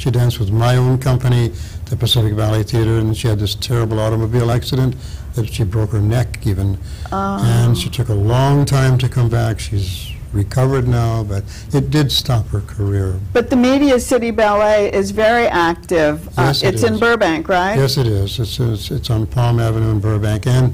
She danced with my own company, the Pacific Ballet Theater, and she had this terrible automobile accident that she broke her neck even. And she took a long time to come back. She's recovered now, but it did stop her career. But the Media City Ballet is very active. Yes, it's in Burbank, right? Yes, it is. It's on Palm Avenue in Burbank. And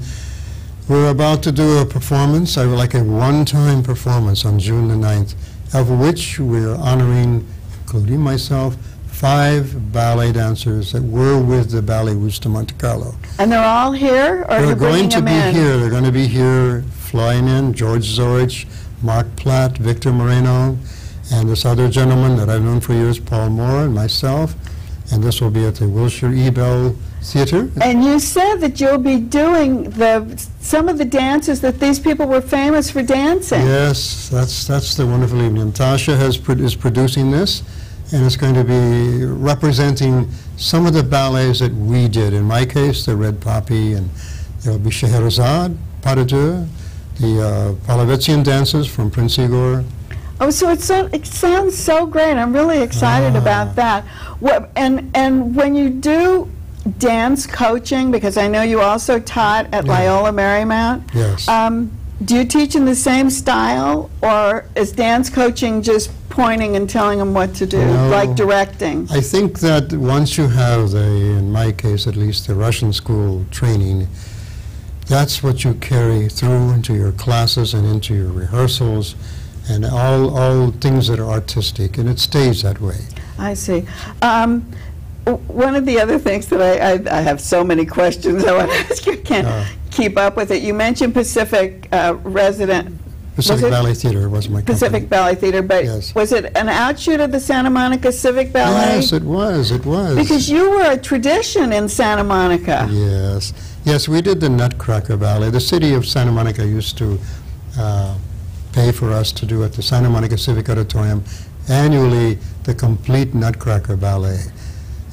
we're about to do a performance, like a one-time performance on June the 9th, of which we're honoring, including myself, 5 ballet dancers that were with the Ballet Russe de Monte Carlo. And they're all here, or They're you're bringing going to them be in? here. They're going to be here, flying in, George Zorich, Mark Platt, Victor Moreno, and this other gentleman that I've known for years, Paul Moore, and myself. And this will be at the Wilshire E. Bell Theater. And you said that you'll be doing some of the dances that these people were famous for dancing. Yes, that's the wonderful evening. Tasha is producing this, and it's going to be representing some of the ballets that we did. In my case, the Red Poppy, and there will be Scheherazade, Pas de Deux, the Palavetzian dances from Prince Igor. Oh, so it sounds so great. I'm really excited about that. And when you do dance coaching, because I know you also taught at Loyola Marymount. Yes. Do you teach in the same style, or is dance coaching just pointing and telling them what to do, like directing? I think that once you have in my case at least, the Russian school training, that's what you carry through into your classes and into your rehearsals and all things that are artistic, and it stays that way. I see. One of the other things that I have so many questions I want to ask you, I can't keep up with it. You mentioned Pacific Pacific Ballet Theater was my company. Pacific Ballet Theater, but was it an outshoot of the Santa Monica Civic Ballet? Yes, it was. It was. Because you were a tradition in Santa Monica. Yes. Yes, we did the Nutcracker Ballet. The city of Santa Monica used to pay for us to do at the Santa Monica Civic Auditorium annually the complete Nutcracker Ballet.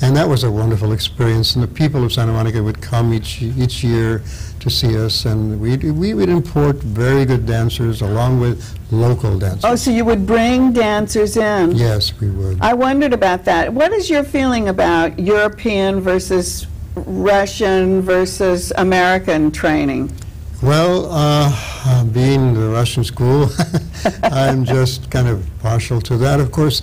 And that was a wonderful experience. And the people of Santa Monica would come each year to see us, and we would import very good dancers along with local dancers. Oh, so you would bring dancers in? Yes, we would. I wondered about that. What is your feeling about European versus Russian versus American training? Well, being the Russian school, I'm just kind of partial to that, of course.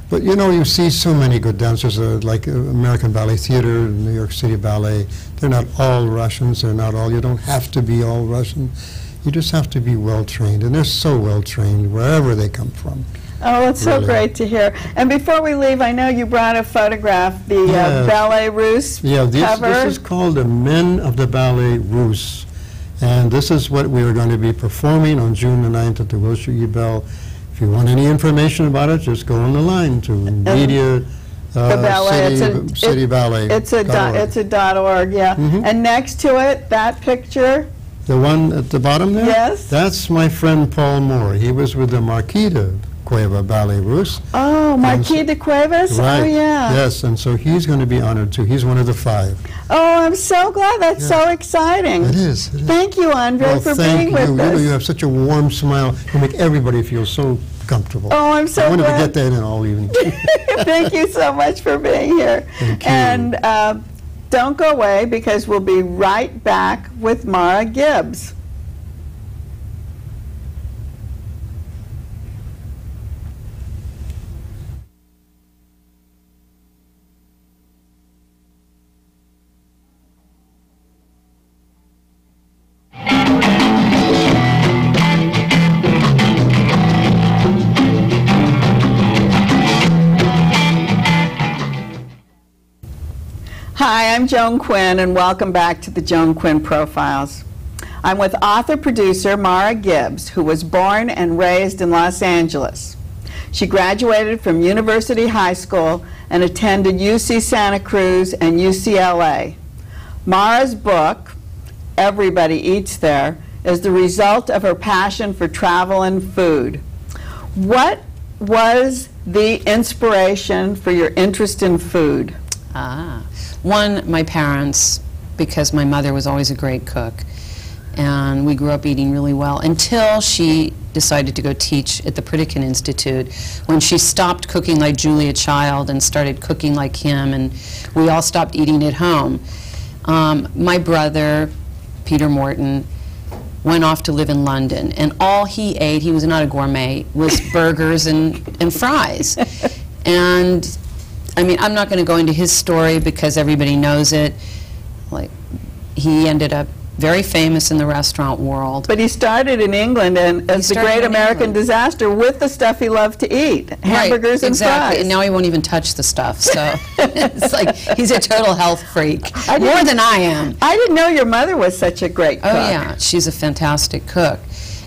But you know, you see so many good dancers, like American Ballet Theater, New York City Ballet. They're not all Russians. They're not all. You don't have to be all Russian. You just have to be well trained, and they're so well trained wherever they come from. Oh, it's so great to hear. And before we leave, I know you brought a photograph, the Ballet Russe cover. This is called the Men of the Ballet Russe, and this is what we are going to be performing on June the 9th at the Wilshire E. Bell. If you want any information about it, just go on the line to Media City Ballet. It's a .org, yeah. And next to it, that picture. The one at the bottom there? Yes. That's my friend Paul Moore. He was with the Marquis de Cueva Ballet Russe. Oh, Marquis de Cuevas? Right. Oh, yeah. Yes, and so he's going to be honored too. He's one of the 5. Oh, I'm so glad. That's so exciting. It is. Thank you, Andre, for being with us. You have such a warm smile. You make everybody feel so comfortable. Oh, I'm so glad. I wanted to get that in all evening. Thank you so much for being here. Thank you. And don't go away, because we'll be right back with Mara Gibbs. Hi, I'm Joan Quinn, and welcome back to the Joan Quinn Profiles. I'm with author-producer Mara Gibbs, who was born and raised in Los Angeles. She graduated from University High School and attended UC Santa Cruz and UCLA. Mara's book, Everybody Eats There, is the result of her passion for travel and food. What was the inspiration for your interest in food? One, my parents, because my mother was always a great cook, and we grew up eating really well until she decided to go teach at the Pritikin Institute, when she stopped cooking like Julia Child and started cooking like him, and we all stopped eating at home. My brother, Peter Morton, went off to live in London, and all he ate, he was not a gourmet, was burgers and fries. And I mean, I'm not going to go into his story because everybody knows it. Like, he ended up very famous in the restaurant world. But he started in England, and as the Great American Disaster, with the stuff he loved to eat, hamburgers and fries. And now he won't even touch the stuff. So it's like he's a total health freak, more than I am. I didn't know your mother was such a great cook. Oh yeah, she's a fantastic cook.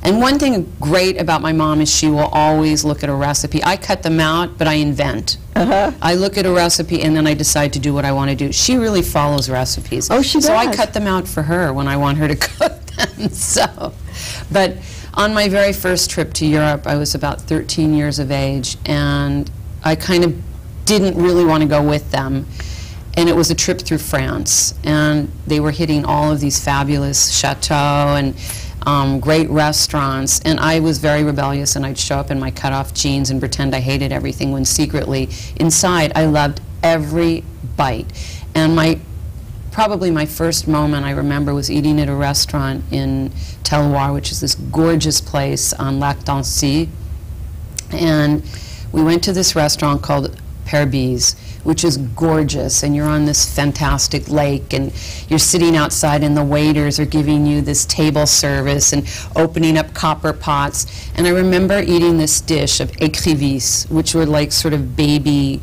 And one thing great about my mom is she will always look at a recipe. I cut them out, but I invent. I look at a recipe and then I decide to do what I want to do. She really follows recipes. Oh, she does? So I cut them out for her when I want her to cook them. So, but on my very first trip to Europe, I was about 13 years of age, and I kind of didn't really want to go with them. And it was a trip through France, and they were hitting all of these fabulous chateaux and great restaurants, and I was very rebellious, and I'd show up in my cut-off jeans and pretend I hated everything when secretly inside I loved every bite. And probably my first moment I remember was eating at a restaurant in Telloir, which is this gorgeous place on Lac d'Annecy, and we went to this restaurant called Perbise, which is gorgeous, and you're on this fantastic lake, and you're sitting outside, and the waiters are giving you this table service and opening up copper pots. And I remember eating this dish of écrivisse, which were like sort of baby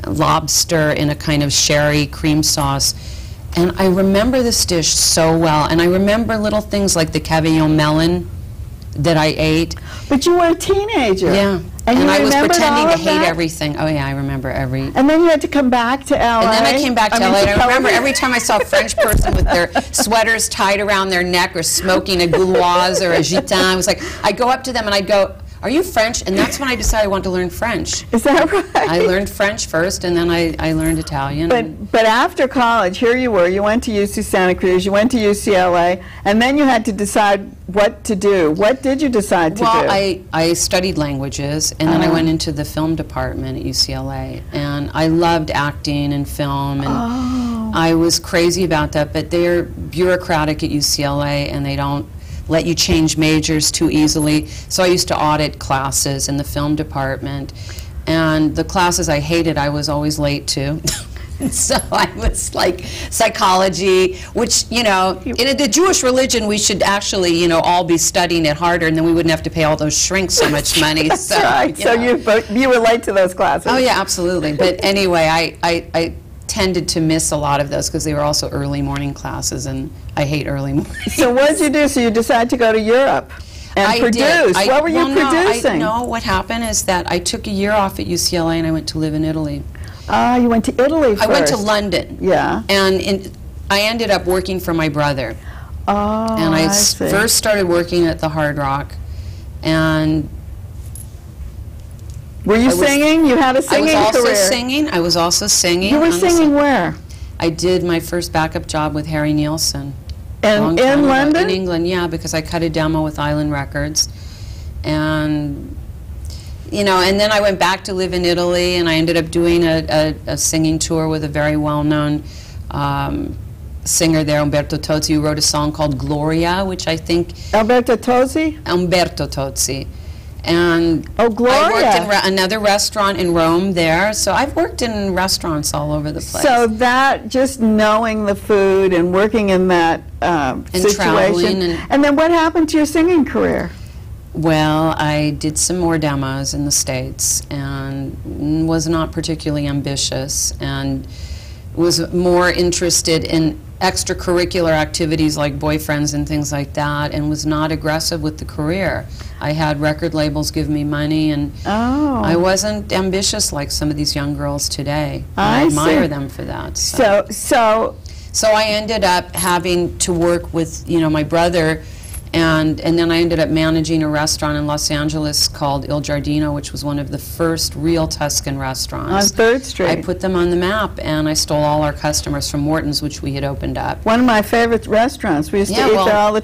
lobster in a kind of sherry cream sauce. And I remember this dish so well, and I remember little things like the cavillon melon that I ate. But you were a teenager. Yeah. And I was pretending to hate everything. Oh yeah, I remember every... And then you had to come back to LA. And then I came back to LA, and I remember every time I saw a French person with their sweaters tied around their neck or smoking a gauloise or a gitan, I was like, I'd go up to them and I'd go, "Are you French?" And that's when I decided I wanted to learn French. Is that right? I learned French first, and then I learned Italian. But after college, here you were, you went to UC Santa Cruz, you went to UCLA, and then you had to decide what to do. What did you decide to do? Well, I studied languages, and then I went into the film department at UCLA, and I loved acting and film, and I was crazy about that, but they're bureaucratic at UCLA, and they don't let you change majors too easily. So I used to audit classes in the film department, and the classes I hated I was always late to. So I was like psychology, which, you know, in the Jewish religion we should actually, you know, all be studying it harder, and then we wouldn't have to pay all those shrinks so much money. That's so, right. So you were late to those classes. Oh yeah, absolutely. But anyway, I tended to miss a lot of those because they were also early morning classes, and I hate early mornings. So what did you do? So you decided to go to Europe and produce. What were you producing? No, what happened is that I took a year off at UCLA and I went to live in Italy. Ah, you went to Italy first. I went to London. Yeah. And I ended up working for my brother. Oh, and I see. first started working at the Hard Rock, and were you singing? You had a singing career. I was also singing. I was also singing. You were singing where? I did my first backup job with Harry Nilsson. And in London? In England, yeah, because I cut a demo with Island Records. And, you know, and then I went back to live in Italy, and I ended up doing a singing tour with a very well-known singer there, Umberto Tozzi, who wrote a song called Gloria, which I think... Alberto Tozzi? Umberto Tozzi. And Gloria. I worked in another restaurant in Rome there, so I've worked in restaurants all over the place. So that, just knowing the food and working in that situation, and then what happened to your singing career? Well, I did some more demos in the States and was not particularly ambitious, and was more interested in extracurricular activities like boyfriends and things like that, and was not aggressive with the career. I had record labels give me money, and I wasn't ambitious like some of these young girls today. I admire them for that. So I ended up having to work with, you know, my brother, and then I ended up managing a restaurant in Los Angeles called Il Giardino, which was one of the first real Tuscan restaurants. On 3rd Street. I put them on the map, and I stole all our customers from Morton's, which we had opened up. One of my favorite restaurants. We used to eat there all the time.